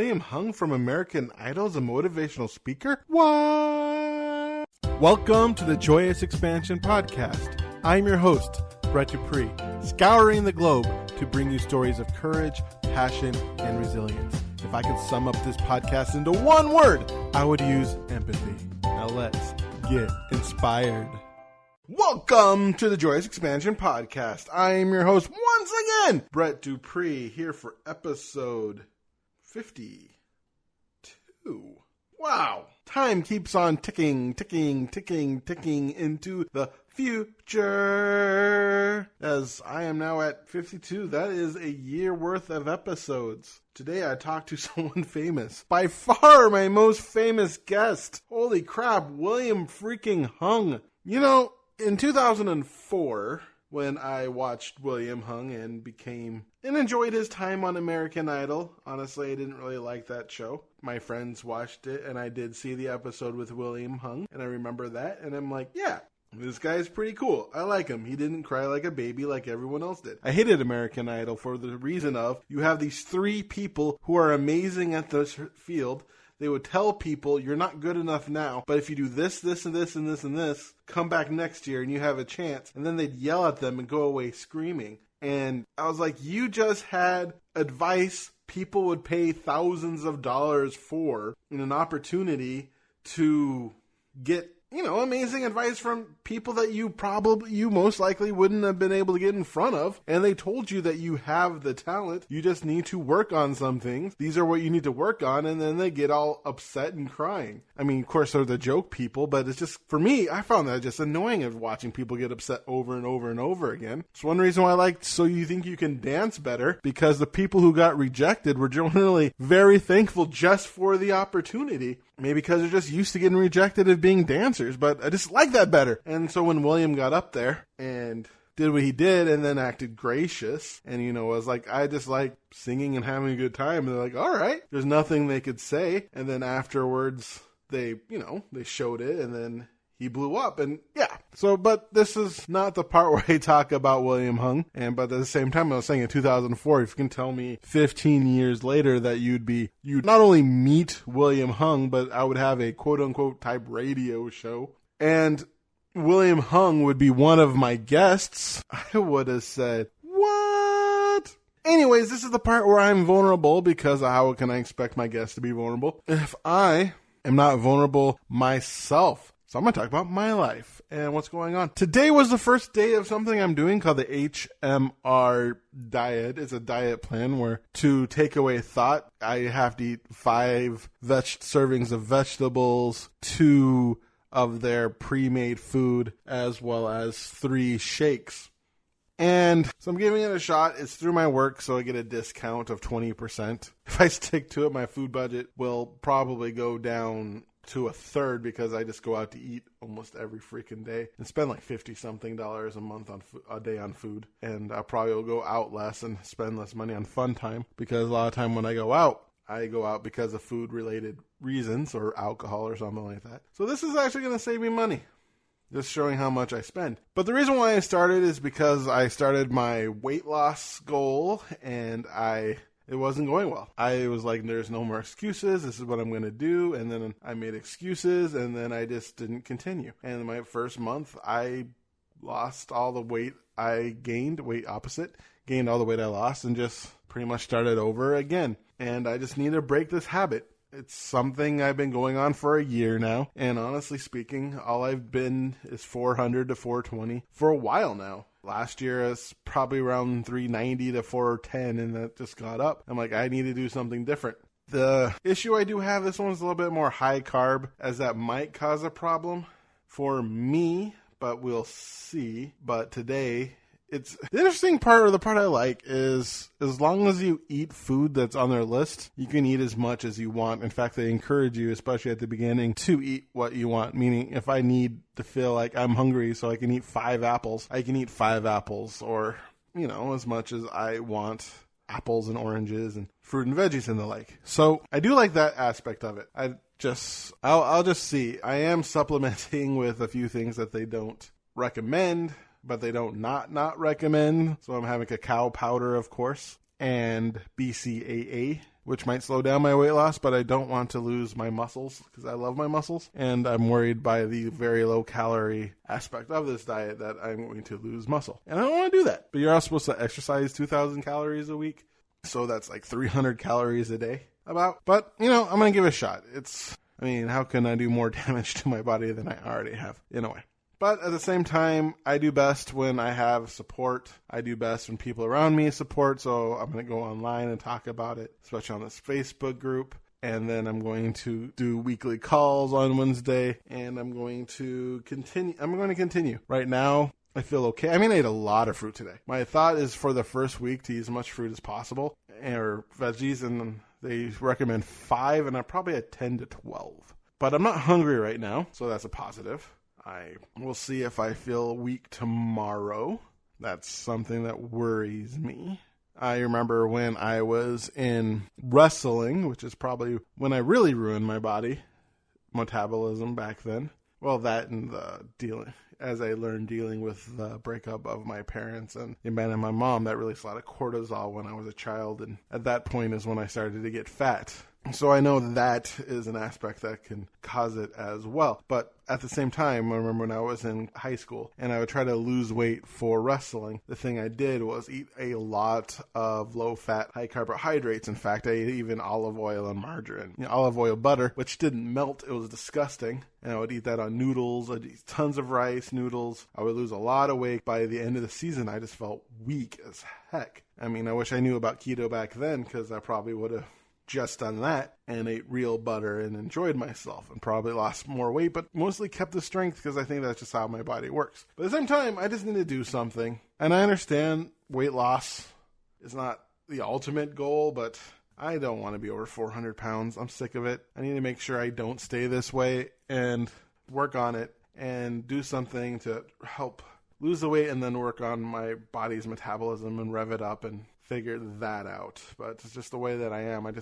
William Hung from American Idol is a motivational speaker? What? Welcome to the Joyous Expansion Podcast. I'm your host, Brett Dupree, scouring the globe to bring you stories of courage, passion, and resilience. If I could sum up this podcast into one word, I would use empathy. Now let's get inspired. Welcome to the Joyous Expansion Podcast. I am your host once again, Brett Dupree, here for episode 52. Wow. Time keeps on ticking into the future. As I am now at 52, that is a year worth of episodes. Today I talked to someone famous. By far my most famous guest. Holy crap, William freaking Hung. You know, in 2004, when I watched William Hung and enjoyed his time on American Idol, honestly, I didn't really like that show. My friends watched it, and I did see the episode with William Hung, and I remember that, and I'm like, yeah, this guy's pretty cool. I like him. He didn't cry like a baby like everyone else did. I hated American Idol for the reason of you have these three people who are amazing at this field. They would tell people, you're not good enough now, but if you do this, this, and this, and this, and this, come back next year and you have a chance. And then they'd yell at them and go away screaming. And I was like, you just had advice people would pay thousands of dollars for in an opportunity to get, amazing advice from people that you most likely wouldn't have been able to get in front of. And they told you that you have the talent. You just need to work on some things. These are what you need to work on. And then they get all upset and crying. I mean, of course, they're the joke people, but it's just, for me, I found that just annoying of watching people get upset over and over and over again. It's one reason why I liked So You Think You Can Dance better, because the people who got rejected were generally very thankful just for the opportunity. Maybe because they're just used to getting rejected as being dancers, but I just like that better. And so when William got up there and did what he did and then acted gracious and, was like, I just like singing and having a good time. And they're like, all right, there's nothing they could say. And then afterwards they showed it and then he blew up and yeah. So, but this is not the part where I talk about William Hung. But at the same time, I was saying in 2004, if you can tell me 15 years later that you'd not only meet William Hung, but I would have a quote unquote type radio show and William Hung would be one of my guests, I would have said, what? Anyways, this is the part where I'm vulnerable because how can I expect my guest to be vulnerable if I am not vulnerable myself? So I'm going to talk about my life and what's going on. Today was the first day of something I'm doing called the HMR diet. It's a diet plan where to take away thought, I have to eat 5 servings of vegetables, 2 of their pre-made food, as well as 3 shakes. And so I'm giving it a shot. It's through my work, so I get a discount of 20%. If I stick to it, my food budget will probably go down to a third because I just go out to eat almost every freaking day and spend like $50-something a month on a day on food. And I probably will go out less and spend less money on fun time because a lot of time when I go out because of food-related reasons or alcohol or something like that. So this is actually going to save me money, just showing how much I spend. But the reason why I started is because I started my weight loss goal and it wasn't going well. I was like, there's no more excuses. This is what I'm going to do. And then I made excuses and then I just didn't continue. And in my first month, I lost all the weight I gained, gained all the weight I lost and just pretty much started over again. And I just need to break this habit. It's something I've been going on for a year now. And honestly speaking, all I've been is 400 to 420 for a while now. Last year, it's probably around 390 to 410, and that just got up. I'm like, I need to do something different. The issue I do have, this one's a little bit more high carb, as that might cause a problem for me, but we'll see. But today, it's the interesting part, or the part I like, is as long as you eat food that's on their list, you can eat as much as you want. In fact, they encourage you, especially at the beginning, to eat what you want. Meaning, if I need to feel like I'm hungry so I can eat 5 apples, I can eat 5 apples, or, as much as I want apples and oranges and fruit and veggies and the like. So I do like that aspect of it. I'll just see. I am supplementing with a few things that they don't recommend, but they don't not recommend. So I'm having cacao powder, of course, and BCAA, which might slow down my weight loss, but I don't want to lose my muscles because I love my muscles. And I'm worried by the very low calorie aspect of this diet that I'm going to lose muscle. And I don't want to do that. But you're also supposed to exercise 2,000 calories a week. So that's like 300 calories a day about. But, I'm going to give it a shot. How can I do more damage to my body than I already have, in a way? But at the same time, I do best when I have support. I do best when people around me support. So I'm going to go online and talk about it, especially on this Facebook group. And then I'm going to do weekly calls on Wednesday. And I'm going to continue. Right now, I feel okay. I ate a lot of fruit today. My thought is for the first week to eat as much fruit as possible, or veggies, and they recommend 5, and I'm probably at 10 to 12. But I'm not hungry right now, so that's a positive. I will see if I feel weak tomorrow. That's something that worries me. I remember when I was in wrestling, which is probably when I really ruined my body, metabolism back then. Well, that and the dealing, as I learned dealing with the breakup of my parents and the abandonment of my mom, that released a lot of cortisol when I was a child. And at that point is when I started to get fat. So I know that is an aspect that can cause it as well. But at the same time, I remember when I was in high school and I would try to lose weight for wrestling, the thing I did was eat a lot of low-fat, high carbohydrates. In fact, I ate even olive oil and margarine. Olive oil butter, which didn't melt. It was disgusting. And I would eat that on noodles. I'd eat tons of rice, noodles. I would lose a lot of weight. By the end of the season, I just felt weak as heck. I wish I knew about keto back then because I probably would have just done that and ate real butter and enjoyed myself and probably lost more weight, but mostly kept the strength because I think that's just how my body works. But at the same time, I just need to do something. And I understand weight loss is not the ultimate goal, but I don't want to be over 400 pounds. I'm sick of it. I need to make sure I don't stay this way and work on it and do something to help lose the weight and then work on my body's metabolism and rev it up and figure that out. But it's just the way that I am. I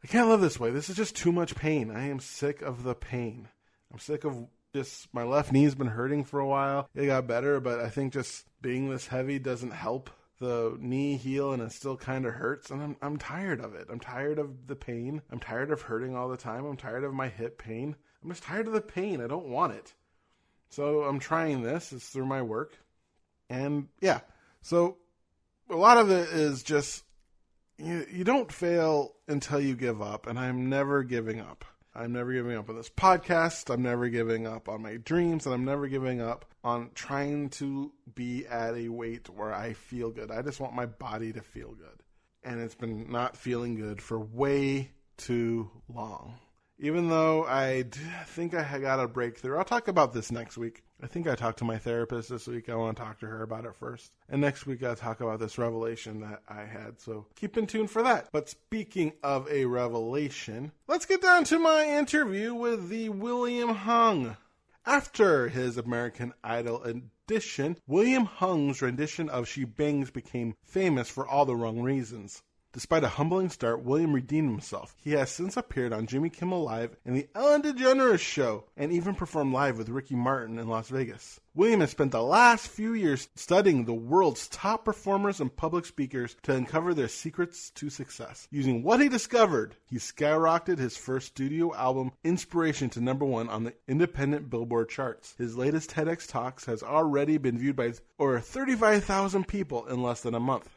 can't live this way. This is just too much pain. I am sick of the pain. I'm sick of just, my left knee's been hurting for a while. It got better, but I think just being this heavy doesn't help the knee heal, and it still kind of hurts, and I'm tired of it. I'm tired of the pain. I'm tired of hurting all the time. I'm tired of my hip pain. I'm just tired of the pain. I don't want it. So I'm trying this. It's through my work. And yeah, so a lot of it is just, you don't fail until you give up, and I'm never giving up. I'm never giving up on this podcast. I'm never giving up on my dreams, and I'm never giving up on trying to be at a weight where I feel good. I just want my body to feel good, and it's been not feeling good for way too long. Even though I think I got a breakthrough. I'll talk about this next week. I think I talked to my therapist this week. I want to talk to her about it first. And next week I'll talk about this revelation that I had. So keep in tune for that. But speaking of a revelation, let's get down to my interview with the William Hung. After his American Idol audition, William Hung's rendition of She Bangs became famous for all the wrong reasons. Despite a humbling start, William redeemed himself. He has since appeared on Jimmy Kimmel Live and the Ellen DeGeneres Show, and even performed live with Ricky Martin in Las Vegas. William has spent the last few years studying the world's top performers and public speakers to uncover their secrets to success. Using what he discovered, he skyrocketed his first studio album, Inspiration, to #1 on the independent Billboard charts. His latest TEDx talks has already been viewed by over 35,000 people in less than a month.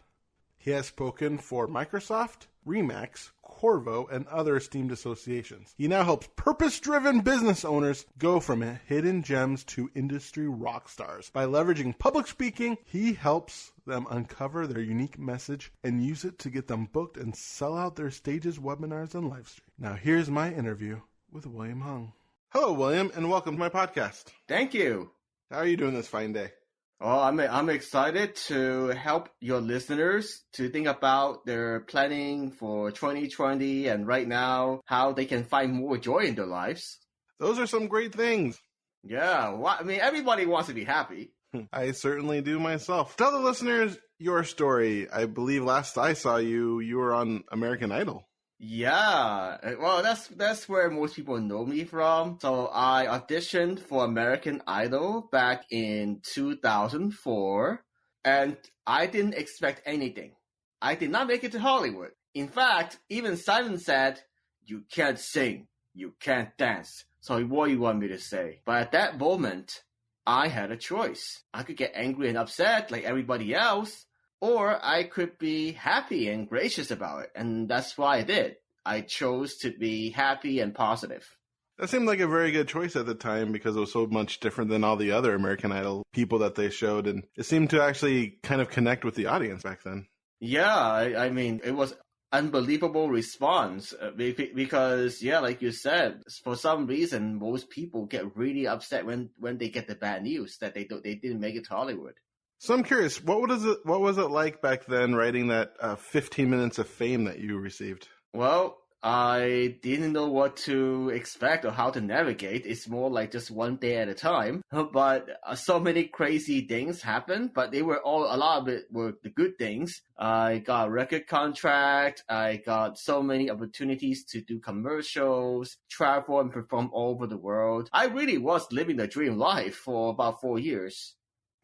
He has spoken for Microsoft, REMAX, Qorvo, and other esteemed associations. He now helps purpose-driven business owners go from hidden gems to industry rock stars. By leveraging public speaking, he helps them uncover their unique message and use it to get them booked and sell out their stages, webinars, and live streams. Now here's my interview with William Hung. Hello, William, and welcome to my podcast. Thank you. How are you doing this fine day? Oh, I'm excited to help your listeners to think about their planning for 2020 and right now how they can find more joy in their lives. Those are some great things. Yeah, everybody wants to be happy. I certainly do myself. Tell the listeners your story. I believe last I saw you, you were on American Idol. Yeah, well, that's where most people know me from. So I auditioned for American Idol back in 2004, and I didn't expect anything. I did not make it to Hollywood. In fact, even Simon said, "You can't sing, you can't dance, so what do you want me to say?" But at that moment, I had a choice. I could get angry and upset like everybody else, or I could be happy and gracious about it. And that's why I did. I chose to be happy and positive. That seemed like a very good choice at the time because it was so much different than all the other American Idol people that they showed. And it seemed to actually kind of connect with the audience back then. Yeah, I mean, it was unbelievable response because, yeah, like you said, for some reason, most people get really upset when they get the bad news that they didn't make it to Hollywood. So I'm curious, what was it like back then writing that 15 minutes of fame that you received? Well, I didn't know what to expect or how to navigate. It's more like just one day at a time. But so many crazy things happened, but a lot of it were the good things. I got a record contract. I got so many opportunities to do commercials, travel and perform all over the world. I really was living the dream life for about 4 years.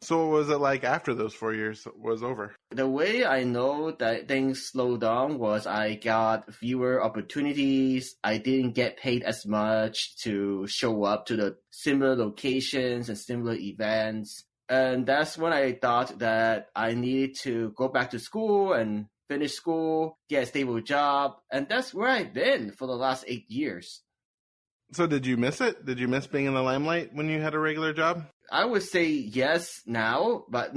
So what was it like after those 4 years was over? The way I know that things slowed down was I got fewer opportunities. I didn't get paid as much to show up to the similar locations and similar events. And that's when I thought that I needed to go back to school and finish school, get a stable job. And that's where I've been for the last 8 years. So did you miss it? Did you miss being in the limelight when you had a regular job? I would say yes now, but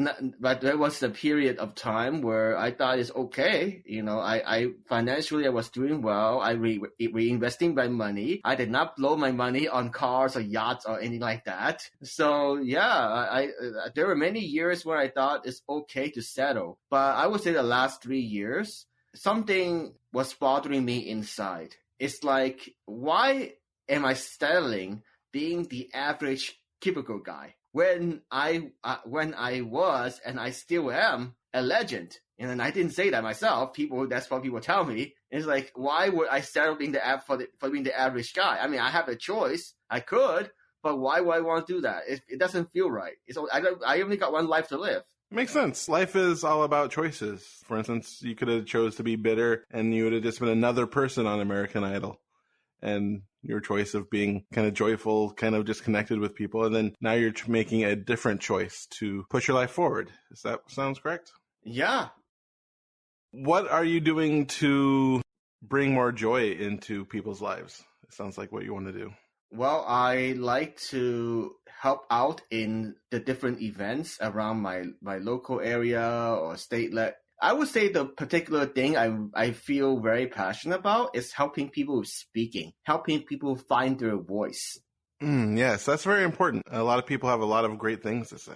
there was a period of time where I thought it's okay. You know, I financially I was doing well. I reinvesting my money. I did not blow my money on cars or yachts or anything like that. So yeah, there were many years where I thought it's okay to settle. But I would say the last 3 years, something was bothering me inside. It's like, why am I settling being the average typical guy when I was and I still am a legend? And I didn't say that myself. That's what people tell me. It's like, why would I settle being for being the average guy? I mean, I have a choice. I could, but why would I want to do that? It doesn't feel right. I only got one life to live. Makes sense. Life is all about choices. For instance, you could have chose to be bitter and you would have just been another person on American Idol. And your choice of being kind of joyful, kind of just connected with people. And then now you're making a different choice to push your life forward. Does that sound correct? Yeah. What are you doing to bring more joy into people's lives? It sounds like what you want to do. Well, I like to help out in the different events around my local area or state. I would say the particular thing I feel very passionate about is helping people with speaking, helping people find their voice. Yes, that's very important. A lot of people have a lot of great things to say.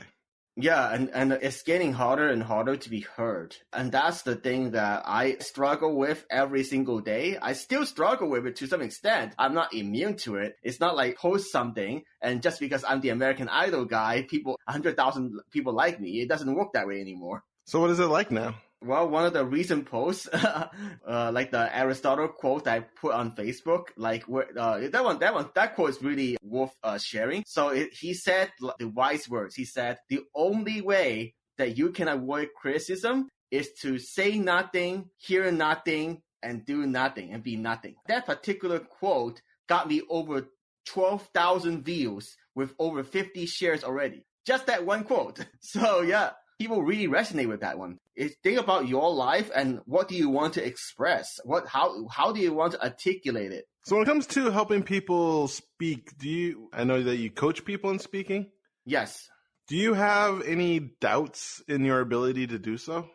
Yeah, and it's getting harder and harder to be heard. And that's the thing that I struggle with every single day. I still struggle with it to some extent. I'm not immune to it. It's not like post something and just because I'm the American Idol guy, 100,000 people like me. It doesn't work that way anymore. So what is it like now? Well, one of the recent posts, like the Aristotle quote I put on Facebook, that quote is really worth sharing. So he said the wise words. He said, the only way that you can avoid criticism is to say nothing, hear nothing, and do nothing, and be nothing. That particular quote got me over 12,000 views with over 50 shares already. Just that one quote. So yeah. People really resonate with that one. Think about your life and what do you want to express? How do you want to articulate it? So when it comes to helping people speak, I know that you coach people in speaking? Yes. Do you have any doubts in your ability to do so?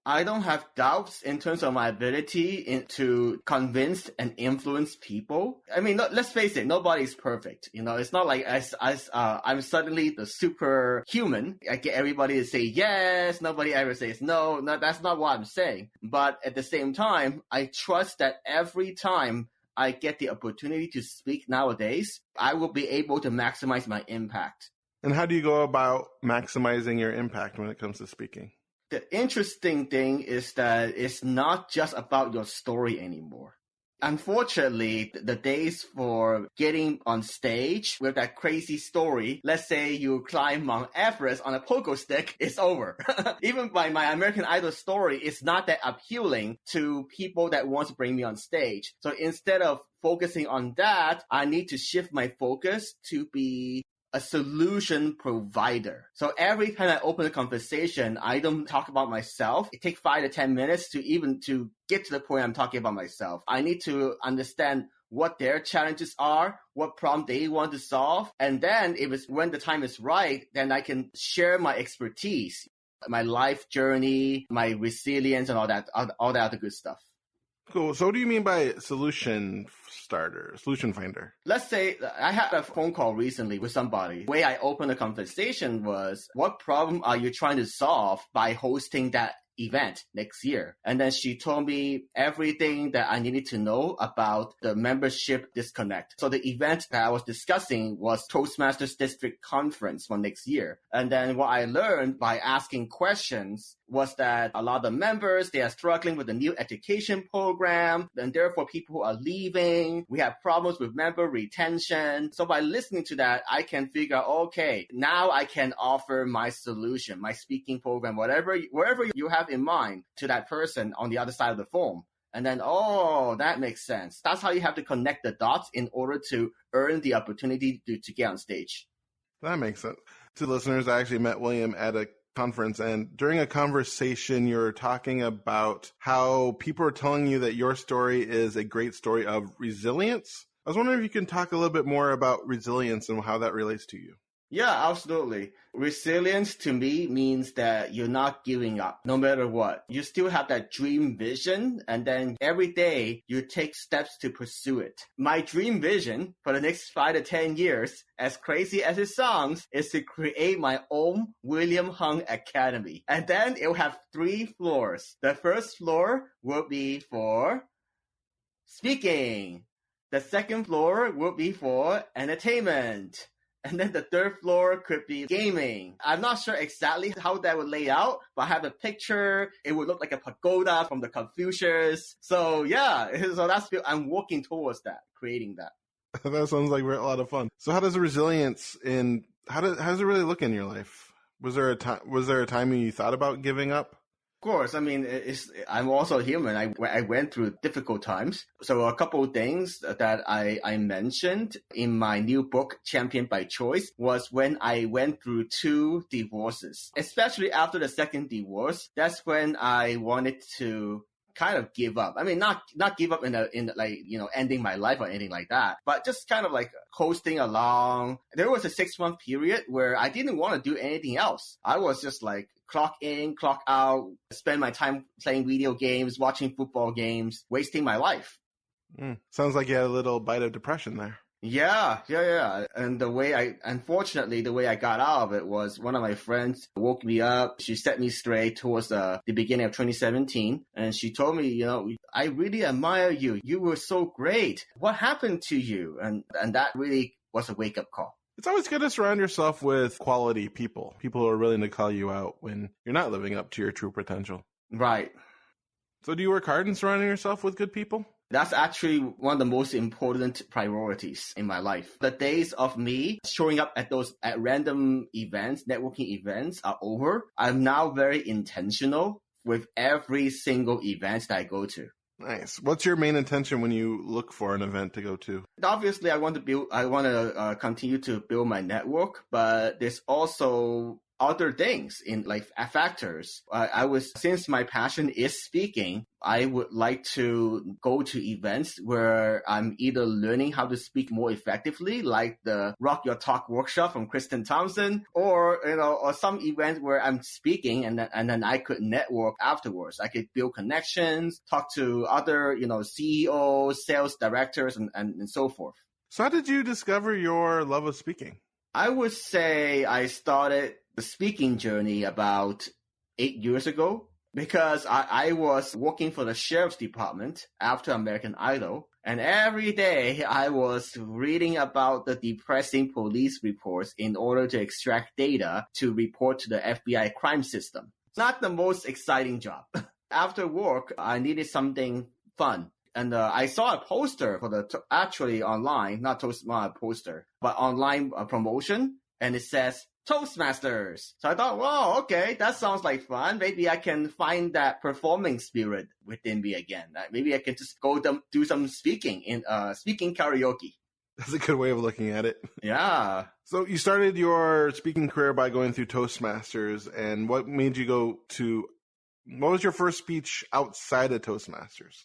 I don't have doubts in terms of my ability to convince and influence people. I mean, let's face it, nobody's perfect. You know, it's not like I'm suddenly the superhuman. I get everybody to say yes, nobody ever says no. No, that's not what I'm saying. But at the same time, I trust that every time I get the opportunity to speak nowadays, I will be able to maximize my impact. And how do you go about maximizing your impact when it comes to speaking? The interesting thing is that it's not just about your story anymore. Unfortunately, the days for getting on stage with that crazy story, let's say you climb Mount Everest on a pogo stick, is over. Even my American Idol story is not that appealing to people that want to bring me on stage. So instead of focusing on that, I need to shift my focus to be a solution provider. So every time I open a conversation, I don't talk about myself. It takes 5 to 10 minutes to get to the point I'm talking about myself. I need to understand what their challenges are, what problem they want to solve. And then when the time is right, then I can share my expertise, my life journey, my resilience, and all that other good stuff. Cool. So what do you mean by solution finder? Let's say I had a phone call recently with somebody. The way I opened the conversation was, what problem are you trying to solve by hosting that event next year? And then she told me everything that I needed to know about the membership disconnect. So the event that I was discussing was Toastmasters District Conference for next year. And then what I learned by asking questions was that a lot of the members, they are struggling with the new education program, and therefore people who are leaving, we have problems with member retention. So by listening to that, I can figure out, okay, now I can offer my solution, my speaking program, wherever you have in mind to that person on the other side of the phone. And then, that makes sense. That's how you have to connect the dots in order to earn the opportunity to get on stage. That makes sense. To listeners, I actually met William at a conference, and during a conversation, you're talking about how people are telling you that your story is a great story of resilience. I was wondering if you can talk a little bit more about resilience and how that relates to you. Yeah, absolutely. Resilience to me means that you're not giving up no matter what. You still have that dream vision, and then every day you take steps to pursue it. My dream vision for the next 5 to 10 years, as crazy as it sounds, is to create my own William Hung Academy. And then it will have 3 floors. The first floor will be for speaking. The second floor will be for entertainment. And then the third floor could be gaming. I'm not sure exactly how that would lay out, but I have a picture. It would look like a pagoda from the Confucius. So yeah, I'm working towards that, creating that. That sounds like a lot of fun. So how does resilience how does it really look in your life? Was there a time when you thought about giving up? Of course. I mean, I'm also human. I went through difficult times. So a couple of things that I mentioned in my new book, Championed by Choice, was when I went through 2 divorces. Especially after the second divorce, that's when I wanted to kind of give up. I mean, not give up in like, ending my life or anything like that, but just kind of like coasting along. There was a 6-month period where I didn't want to do anything else. I was just like clock in, clock out, spend my time playing video games, watching football games, wasting my life. Sounds like you had a little bite of depression there. Yeah. And unfortunately, the way I got out of it was one of my friends woke me up. She set me straight towards the beginning of 2017. And she told me, I really admire you. You were so great. What happened to you? And that really was a wake up call. It's always good to surround yourself with quality people who are willing to call you out when you're not living up to your true potential. Right. So do you work hard in surrounding yourself with good people? That's actually one of the most important priorities in my life. The days of me showing up at random events, networking events are over. I'm now very intentional with every single event that I go to. Nice. What's your main intention when you look for an event to go to? Obviously, I want to continue to build my network, but there's also other things in like factors. Since my passion is speaking, I would like to go to events where I'm either learning how to speak more effectively, like the Rock Your Talk workshop from Kristen Thompson, or some event where I'm speaking and then I could network afterwards. I could build connections, talk to other CEOs, sales directors, and so forth. So how did you discover your love of speaking? I would say I started the speaking journey about 8 years ago because I was working for the sheriff's department after American Idol. And every day I was reading about the depressing police reports in order to extract data to report to the FBI crime system. Not the most exciting job. After work, I needed something fun. And I saw a poster for actually online, not poster, but online promotion, and it says Toastmasters. So I thought, wow, okay, that sounds like fun. Maybe I can find that performing spirit within me again. Maybe I can just go do some speaking karaoke. That's a good way of looking at it. Yeah. So you started your speaking career by going through Toastmasters, and what made you what was your first speech outside of Toastmasters?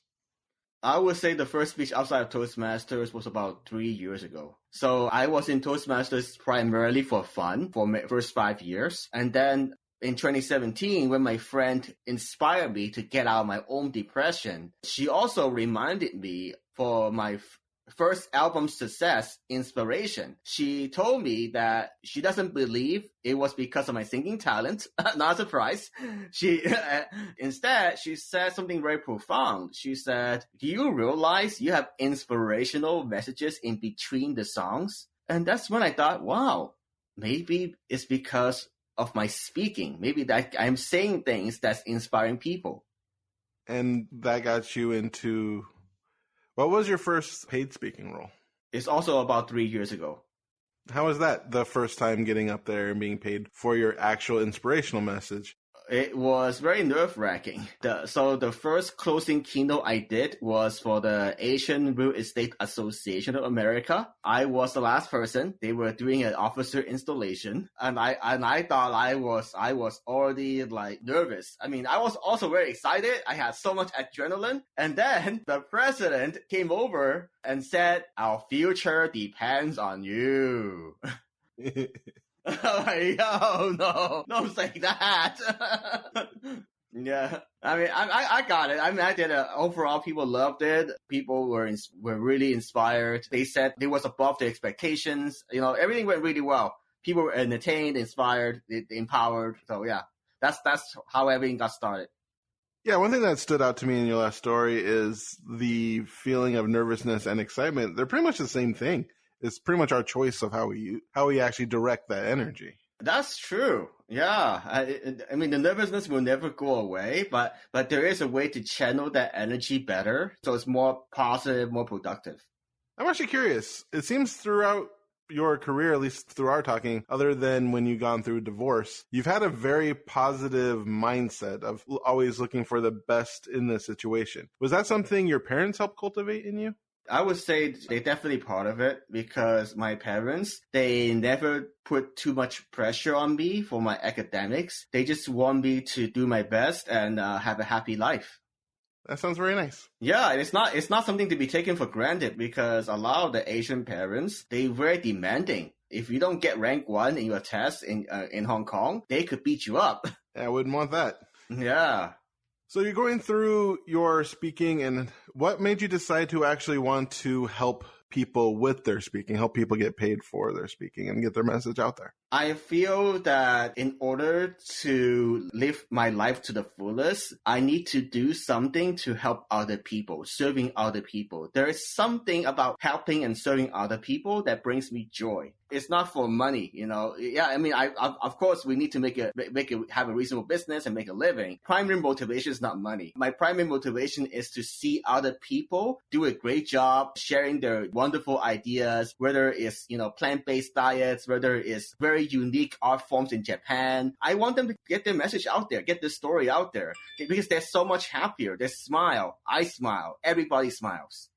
I would say the first speech outside of Toastmasters was about 3 years ago. So I was in Toastmasters primarily for fun for my first 5 years. And then in 2017, when my friend inspired me to get out of my own depression, she also reminded me for my first album success, Inspiration. She told me that she doesn't believe it was because of my singing talent. Not a surprise. Instead, she said something very profound. She said, do you realize you have inspirational messages in between the songs? And that's when I thought, wow, maybe it's because of my speaking. Maybe that I'm saying things that's inspiring people. And that got you into... What was your first paid speaking role? It's also about 3 years ago. How was that, the first time getting up there and being paid for your actual inspirational message? It was very nerve-wracking. So the first closing keynote I did was for the Asian Real Estate Association of America. I was the last person. They were doing an officer installation, and I thought I was already like nervous. I mean, I was also very excited. I had so much adrenaline, and then the president came over and said, "Our future depends on you." Oh no, don't say that. Yeah, I mean, I got it. I mean, I did it. Overall, people loved it. People were really inspired. They said it was above their expectations. You know, everything went really well. People were entertained, inspired, empowered. So yeah, that's how everything got started. Yeah, one thing that stood out to me in your last story is the feeling of nervousness and excitement. They're pretty much the same thing. It's pretty much our choice of how we actually direct that energy. That's true. Yeah. I mean, the nervousness will never go away, but there is a way to channel that energy better. So it's more positive, more productive. I'm actually curious. It seems throughout your career, at least through our talking, other than when you've gone through divorce, you've had a very positive mindset of always looking for the best in the situation. Was that something your parents helped cultivate in you? I would say they're definitely part of it because my parents, they never put too much pressure on me for my academics. They just want me to do my best and have a happy life. That sounds very nice. Yeah, it's not something to be taken for granted because a lot of the Asian parents, they're very demanding. If you don't get rank 1 in your test in Hong Kong, they could beat you up. Yeah, I wouldn't want that. Yeah. So you're going through your speaking, and what made you decide to actually want to help people with their speaking, help people get paid for their speaking and get their message out there? I feel that in order to live my life to the fullest, I need to do something to help other people, serving other people. There is something about helping and serving other people that brings me joy. It's not for money, you know. Yeah, I mean, of course, we need to have a reasonable business and make a living. Primary motivation is not money. My primary motivation is to see other people do a great job sharing their wonderful ideas, whether it's, you know, plant-based diets, whether it's very unique art forms in Japan. I want them to get their message out there, get the story out there, because they're so much happier. They smile. I smile. Everybody smiles.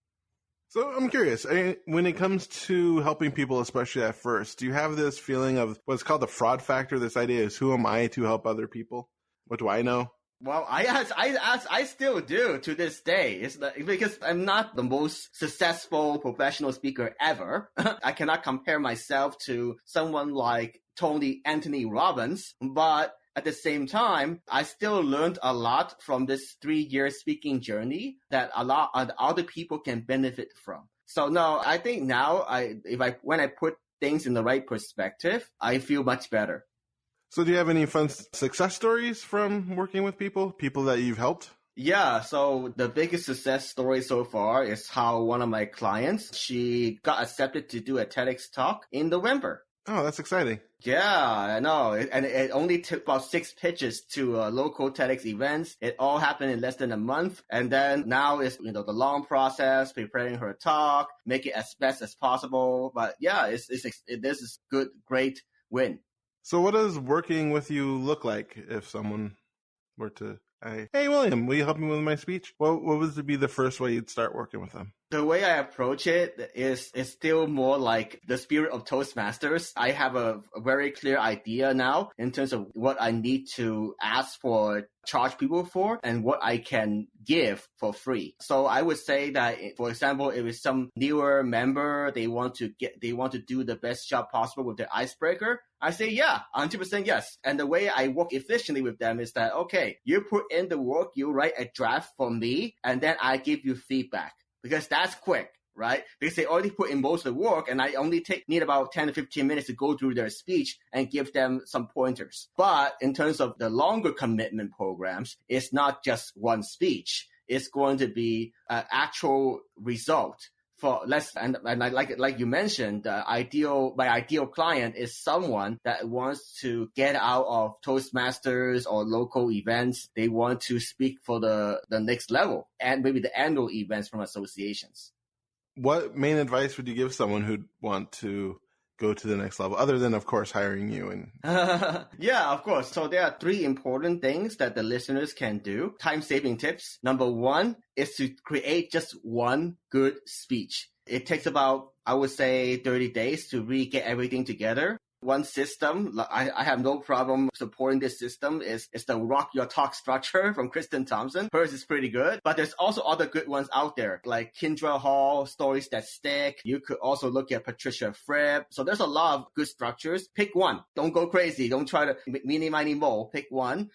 So I'm curious, when it comes to helping people, especially at first, do you have this feeling of what's called the fraud factor? This idea is, who am I to help other people? What do I know? Well, I still do to this day. It's because I'm not the most successful professional speaker ever. I cannot compare myself to someone like Anthony Robbins, but at the same time, I still learned a lot from this 3-year speaking journey that a lot of other people can benefit from. So no, I think now when I put things in the right perspective, I feel much better. So do you have any fun success stories from working with people that you've helped? Yeah, so the biggest success story so far is how one of my clients, she got accepted to do a TEDx talk in November. Oh, that's exciting. Yeah, I know. And it only took about 6 pitches to local TEDx events. It all happened in less than a month. And then now it's, the long process, preparing her talk, make it as best as possible. But yeah, this is great win. So what does working with you look like if someone were to, hey, William, will you help me with my speech? What would be the first way you'd start working with them? The way I approach it is still more like the spirit of Toastmasters. I have a very clear idea now in terms of what I need to ask for, charge people for, and what I can give for free. So I would say that, for example, if it's some newer member, they want to do the best job possible with their icebreaker, I say, yeah, 100% yes. And the way I work efficiently with them is that, okay, you put in the work, you write a draft for me, and then I give you feedback. Because that's quick, right? Because they already put in most of the work, and I only need about 10 to 15 minutes to go through their speech and give them some pointers. But in terms of the longer commitment programs, it's not just one speech. It's going to be an actual result. And like you mentioned, my ideal client is someone that wants to get out of Toastmasters or local events. They want to speak for the next level and maybe the annual events from associations. What main advice would you give someone who'd want to go to the next level, other than, of course, hiring you? And yeah, of course. So there are 3 important things that the listeners can do. Time-saving tips. Number 1 is to create just one good speech. It takes about, I would say, 30 days to really get everything together. One system, I have no problem supporting this system, is the Rock Your Talk structure from Kristen Thompson. Hers is pretty good, but there's also other good ones out there, like Kendra Hall, Stories That Stick. You could also look at Patricia Fripp. So there's a lot of good structures. Pick one. Don't go crazy. Don't try to mini, miny, mo. Pick one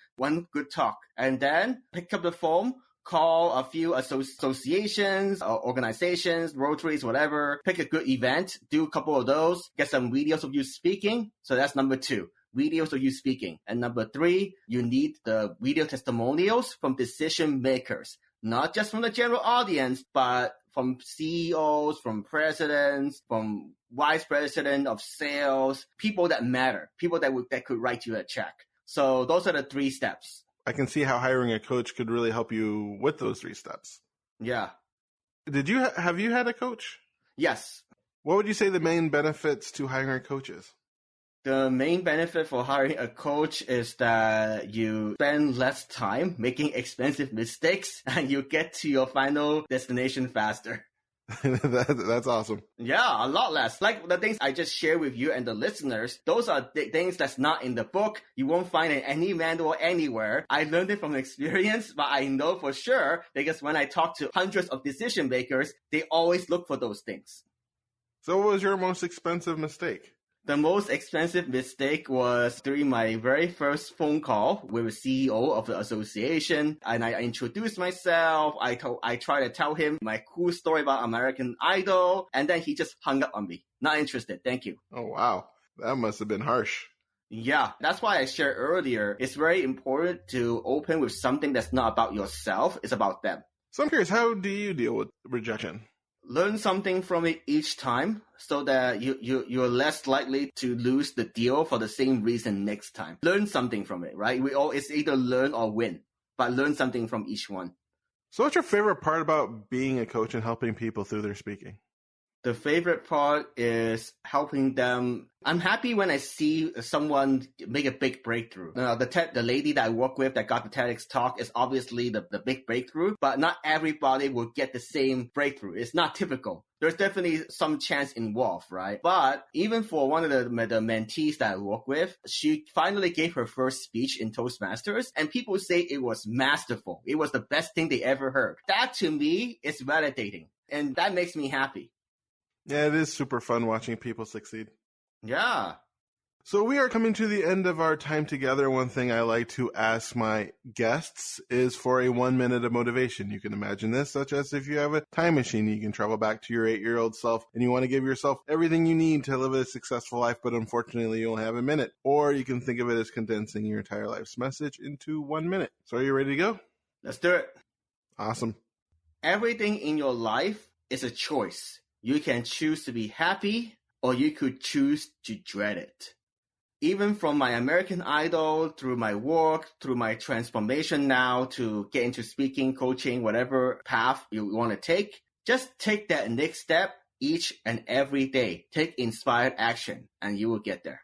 good talk. And then pick up the phone. Call a few associations, organizations, Rotaries, whatever. Pick a good event, do a couple of those, get some videos of you speaking. So that's number 2, videos of you speaking. And number 3, you need the video testimonials from decision makers, not just from the general audience, but from CEOs, from presidents, from vice president of sales, people that matter, people that could write you a check. So those are the 3 steps. I can see how hiring a coach could really help you with those 3 steps. Yeah. Have you had a coach? Yes. What would you say the main benefits to hiring a coach is? The main benefit for hiring a coach is that you spend less time making expensive mistakes and you get to your final destination faster. That's awesome. Yeah, a lot less. Like the things I just shared with you and the listeners, those are things that's not in the book. You won't find in any manual anywhere. I learned it from experience, but I know for sure because when I talk to hundreds of decision makers, they always look for those things. So what was your most expensive mistake? The most expensive mistake was during my very first phone call with the CEO of the association. And I introduced myself. I tried to tell him my cool story about American Idol. And then he just hung up on me. Not interested. Thank you. Oh, wow. That must have been harsh. Yeah, that's why I shared earlier. It's very important to open with something that's not about yourself. It's about them. So I'm curious, how do you deal with rejection? Learn something from it each time so that you're less likely to lose the deal for the same reason next time. Learn something from it, right? It's either learn or win, but learn something from each one. So what's your favorite part about being a coach and helping people through their speaking? The favorite part is helping them. I'm happy when I see someone make a big breakthrough. The lady that I work with that got the TEDx talk is obviously the big breakthrough, but not everybody will get the same breakthrough. It's not typical. There's definitely some chance involved, right? But even for one of the mentees that I work with, she finally gave her first speech in Toastmasters, and people say it was masterful. It was the best thing they ever heard. That to me is validating, and that makes me happy. Yeah, it is super fun watching people succeed. Yeah. So we are coming to the end of our time together. One thing I like to ask my guests is for a 1 minute of motivation. You can imagine this, such as if you have a time machine, you can travel back to your 8-year-old self and you want to give yourself everything you need to live a successful life, but unfortunately you only have a minute. Or you can think of it as condensing your entire life's message into 1 minute. So are you ready to go? Let's do it. Awesome. Everything in your life is a choice. You can choose to be happy or you could choose to dread it. Even from my American Idol, through my work, through my transformation now to get into speaking, coaching, whatever path you want to take, just take that next step each and every day. Take inspired action and you will get there.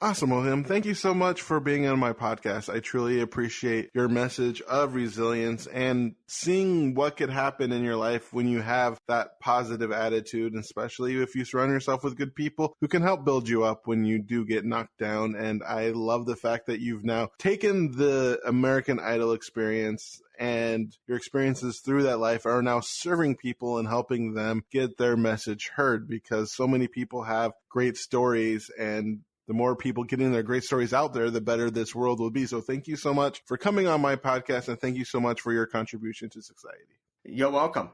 Awesome, William. Thank you so much for being on my podcast. I truly appreciate your message of resilience and seeing what could happen in your life when you have that positive attitude, especially if you surround yourself with good people who can help build you up when you do get knocked down. And I love the fact that you've now taken the American Idol experience and your experiences through that life are now serving people and helping them get their message heard, because so many people have great stories, and the more people getting their great stories out there, the better this world will be. So thank you so much for coming on my podcast, and thank you so much for your contribution to society. You're welcome.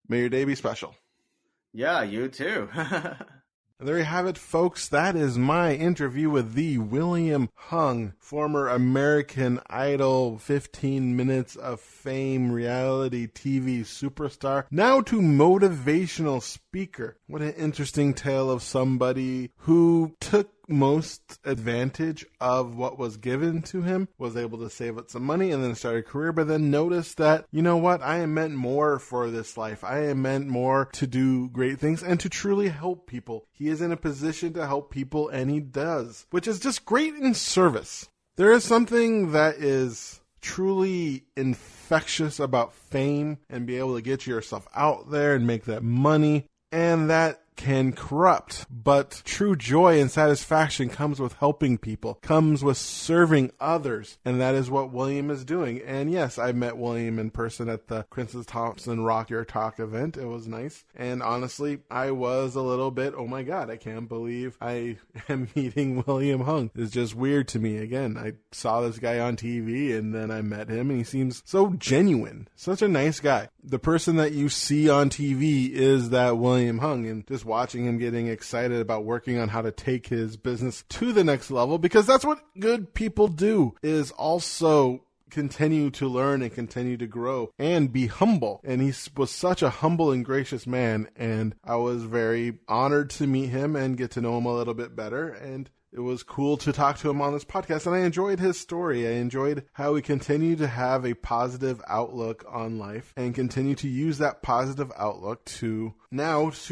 May your day be special. Yeah, you too. And there you have it, folks. That is my interview with the William Hung, former American Idol, 15 Minutes of Fame reality TV superstar, now to motivational speaker. What an interesting tale of somebody who took most advantage of what was given to him, was able to save up some money and then start a career, but then noticed that, you know what, I am meant more for this life. I am meant more to do great things and to truly help people. He is in a position to help people, and he does, which is just great in service. There is something that is truly infectious about fame and be able to get yourself out there and make that money, and that can corrupt. But true joy and satisfaction comes with helping people, comes with serving others, and that is what William is doing. And yes, I met William in person at the Princess Thompson Rock Your Talk event. It was nice, and honestly, I was a little bit, oh my god, I can't believe I am meeting William Hung. It's just weird to me. Again, I saw this guy on TV, and then I met him, and he seems so genuine, such a nice guy. The person that you see on TV is that William Hung, and just watching him getting excited about working on how to take his business to the next level, because that's what good people do, is also continue to learn and continue to grow and be humble. And he was such a humble and gracious man, and I was very honored to meet him and get to know him a little bit better. And it was cool to talk to him on this podcast, and I enjoyed his story. I enjoyed how he continued to have a positive outlook on life and continue to use that positive outlook to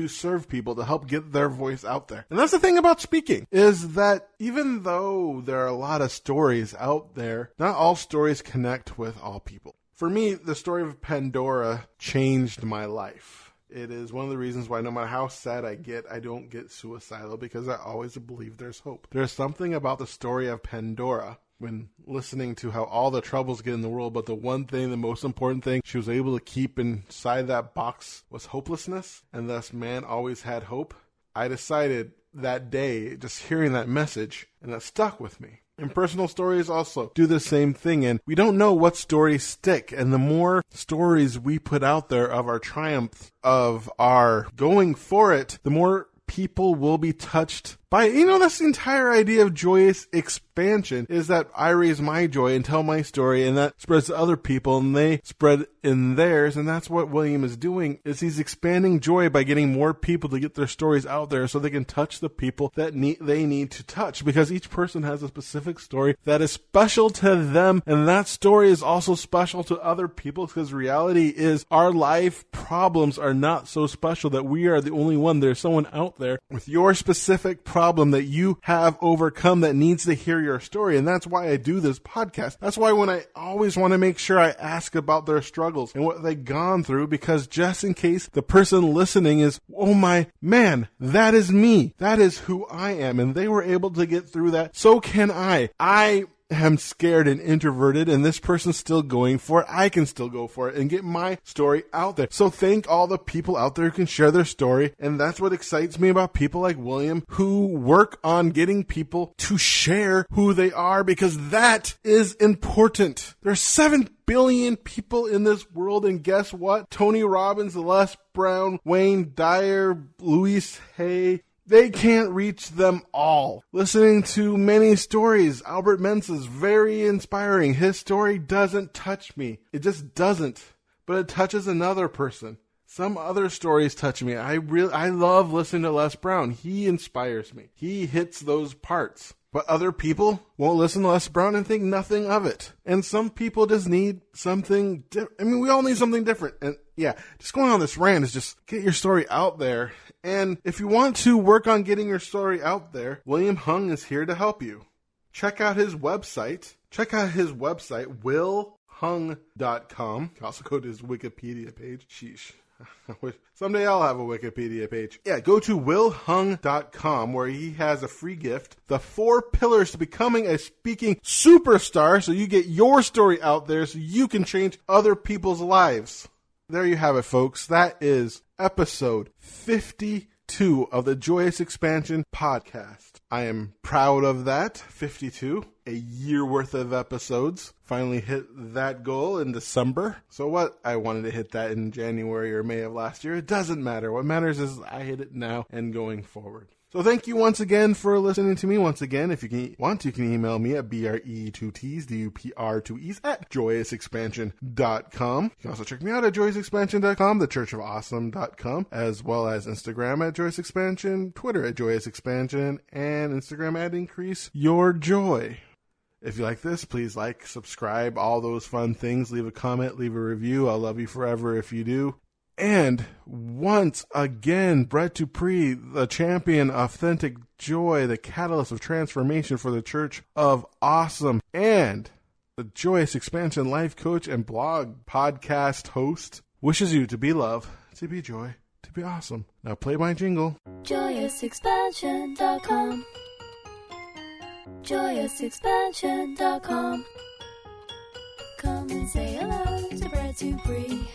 serve people, to help get their voice out there. And that's the thing about speaking, is that even though there are a lot of stories out there, not all stories connect with all people. For me, the story of Pandora changed my life. It is one of the reasons why no matter how sad I get, I don't get suicidal, because I always believe there's hope. There's something about the story of Pandora, when listening to how all the troubles get in the world, but the one thing, the most important thing she was able to keep inside that box was hopelessness, and thus man always had hope. I decided that day, just hearing that message, and that stuck with me. And personal stories also do the same thing, and we don't know what stories stick. And the more stories we put out there of our triumph, of our going for it, the more people will be touched by, that's the entire idea of joyous expansion, is that I raise my joy and tell my story, and that spreads to other people, and they spread in theirs. And that's what William is doing, is he's expanding joy by getting more people to get their stories out there so they can touch the people that they need to touch, because each person has a specific story that is special to them, and that story is also special to other people, because reality is our life problems are not so special that we are the only one. There's someone out there with your specific problem that you have overcome that needs to hear your story. And that's why I do this podcast. That's why when I always want to make sure I ask about their struggles and what they've gone through, because just in case the person listening is, oh my man, that is me. That is who I am. And they were able to get through that. So can I. I am scared and introverted, and this person's still going for it. I can still go for it and get my story out there. So thank all the people out there who can share their story. And that's what excites me about people like William, who work on getting people to share who they are, because that is important. There's 7 billion people in this world, and guess what? Tony Robbins, Les Brown, Wayne Dyer, Louise Hay, they can't reach them all. Listening to many stories, Albert Mensa's very inspiring. His story doesn't touch me. It just doesn't. But it touches another person. Some other stories touch me. I love listening to Les Brown. He inspires me. He hits those parts. But other people won't listen to Les Brown and think nothing of it. And some people just need something different. I mean, we all need something different. And yeah, just going on this rant is just get your story out there. And if you want to work on getting your story out there, William Hung is here to help you. Check out his website. willhung.com. You can also go to his Wikipedia page. Sheesh. Someday I'll have a Wikipedia page. Yeah, go to willhung.com where he has a free gift, the 4 pillars to becoming a speaking superstar, so you get your story out there so you can change other people's lives. There you have it, folks. That is episode 52 of the Joyous Expansion podcast. I am proud of that. 52, a year worth of episodes. Finally hit that goal in December. So what? I wanted to hit that in January or May of last year. It doesn't matter. What matters is I hit it now and going forward. So thank you once again for listening to me. Once again, if you want, you can email me at BRE2Ts, at joyousexpansion.com. You can also check me out at joyousexpansion.com, thechurchofawesome.com, as well as Instagram at Joyous Expansion, Twitter at Joyous Expansion, and Instagram at Increase Your Joy. If you like this, please like, subscribe, all those fun things. Leave a comment, leave a review. I'll love you forever if you do. And once again, Brett Dupree, the champion, authentic joy, the catalyst of transformation for the Church of Awesome, and the Joyous Expansion life coach and blog podcast host, wishes you to be love, to be joy, to be awesome. Now play my jingle. JoyousExpansion.com. JoyousExpansion.com. Come and say hello to Brett Dupree.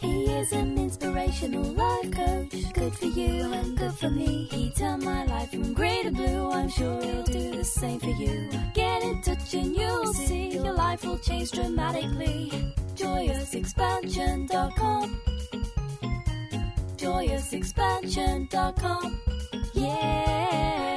He is an inspirational life coach. Good for you and good for me. He turned my life from grey to blue. I'm sure he'll do the same for you. Get in touch and you'll see your life will change dramatically. JoyousExpansion.com. JoyousExpansion.com. Yeah.